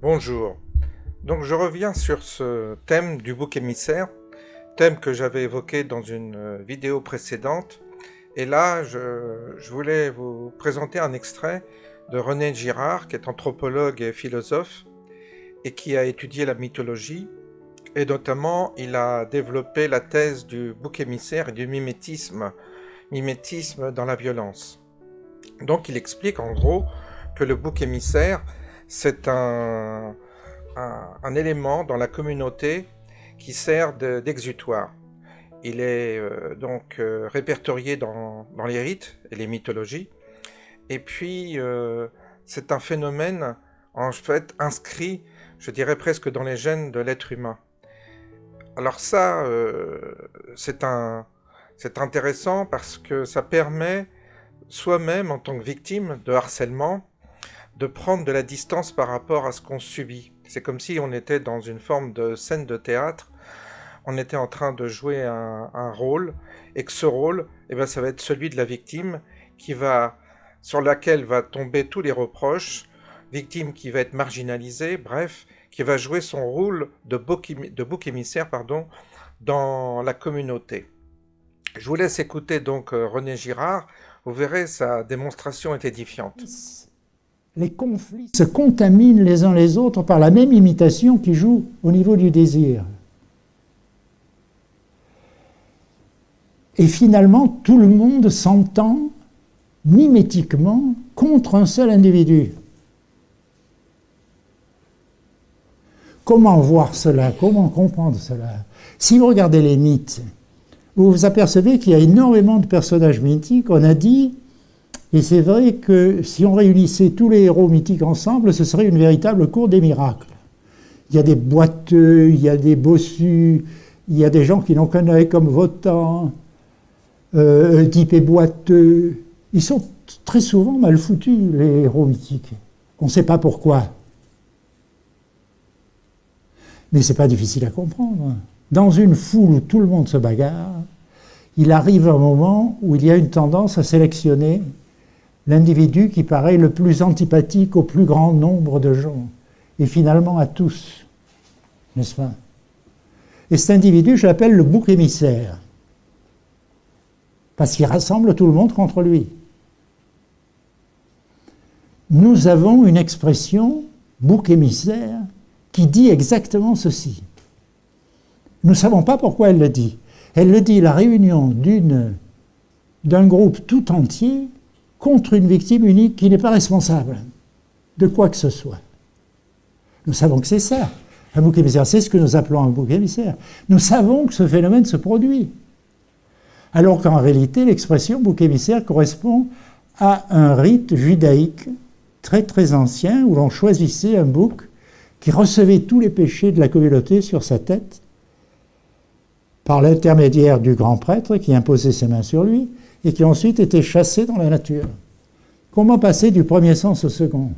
Bonjour. Donc je reviens sur ce thème du bouc émissaire, thème que j'avais évoqué dans une vidéo précédente. Et là, je voulais vous présenter un extrait de René Girard, qui est anthropologue et philosophe, et qui a étudié la mythologie. Et notamment, il a développé la thèse du bouc émissaire et du mimétisme dans la violence. Donc il explique en gros que le bouc émissaire, c'est un élément dans la communauté qui sert d'exutoire. Il est donc répertorié dans les rites et les mythologies. Et puis, c'est un phénomène, en fait, inscrit, je dirais presque dans les gènes de l'être humain. Alors ça, c'est intéressant parce que ça permet, soi-même, en tant que victime de harcèlement, de prendre de la distance par rapport à ce qu'on subit. C'est comme si on était dans une forme de scène de théâtre, on était en train de jouer un rôle, et que ce rôle, eh ben, ça va être celui de la victime, sur laquelle va tomber tous les reproches, victime qui va être marginalisée, bref, qui va jouer son rôle de bouc émissaire, dans la communauté. Je vous laisse écouter donc René Girard, vous verrez, sa démonstration est édifiante. Les conflits se contaminent les uns les autres par la même imitation qui joue au niveau du désir. Et finalement, tout le monde s'entend mimétiquement contre un seul individu. Comment voir cela? Comment comprendre cela? Si vous regardez les mythes, vous vous apercevez qu'il y a énormément de personnages mythiques. On a dit, et c'est vrai que si on réunissait tous les héros mythiques ensemble, ce serait une véritable cour des miracles. Il y a des boiteux, il y a des bossus, il y a des gens qui n'ont qu'un œil comme Wotan, Oedipe est boiteux. Ils sont très souvent mal foutus, les héros mythiques. On ne sait pas pourquoi. Mais ce n'est pas difficile à comprendre. Dans une foule où tout le monde se bagarre, il arrive un moment où il y a une tendance à sélectionner l'individu qui paraît le plus antipathique au plus grand nombre de gens, et finalement à tous, n'est-ce pas? Et cet individu, je l'appelle le bouc émissaire, parce qu'il rassemble tout le monde contre lui. Nous avons une expression, bouc émissaire, qui dit exactement ceci. Nous ne savons pas pourquoi elle le dit. Elle le dit, la réunion d'un groupe tout entier contre une victime unique qui n'est pas responsable de quoi que ce soit. Nous savons que c'est ça, un bouc émissaire. C'est ce que nous appelons un bouc émissaire. Nous savons que ce phénomène se produit. Alors qu'en réalité, l'expression bouc émissaire correspond à un rite judaïque très très ancien où l'on choisissait un bouc qui recevait tous les péchés de la communauté sur sa tête par l'intermédiaire du grand prêtre qui imposait ses mains sur lui et qui ensuite était chassé dans la nature. Comment passer du premier sens au second?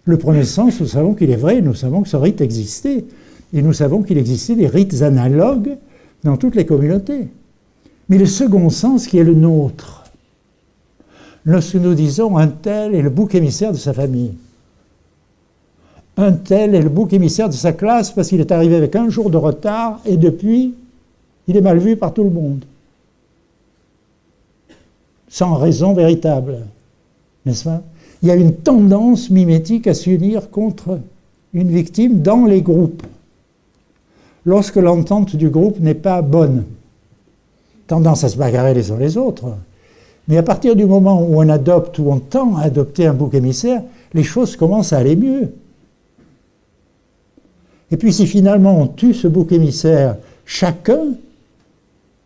Le premier sens, nous savons qu'il est vrai, nous savons que ce rite existait, et nous savons qu'il existait des rites analogues dans toutes les communautés. Mais le second sens qui est le nôtre, lorsque nous disons un tel est le bouc émissaire de sa famille, un tel est le bouc émissaire de sa classe parce qu'il est arrivé avec un jour de retard et depuis, il est mal vu par tout le monde. Sans raison véritable, n'est-ce pas? Il y a une tendance mimétique à s'unir contre une victime dans les groupes, lorsque l'entente du groupe n'est pas bonne. Tendance à se bagarrer les uns les autres. Mais à partir du moment où on adopte, où on tend à adopter un bouc émissaire, les choses commencent à aller mieux. Et puis si finalement on tue ce bouc émissaire, chacun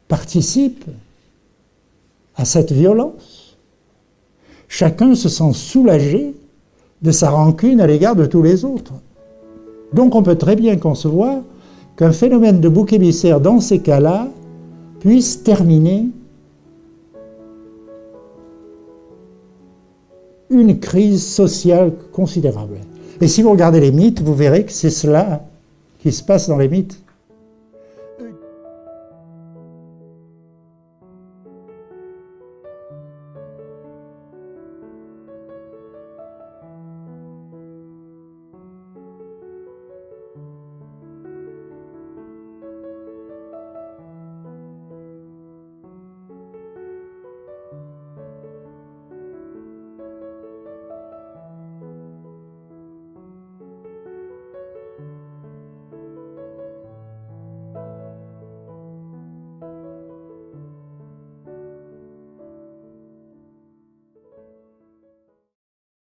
participe à cette violence. Chacun se sent soulagé de sa rancune à l'égard de tous les autres. Donc on peut très bien concevoir qu'un phénomène de bouc émissaire dans ces cas-là puisse terminer une crise sociale considérable. Et si vous regardez les mythes, vous verrez que c'est cela qui se passe dans les mythes.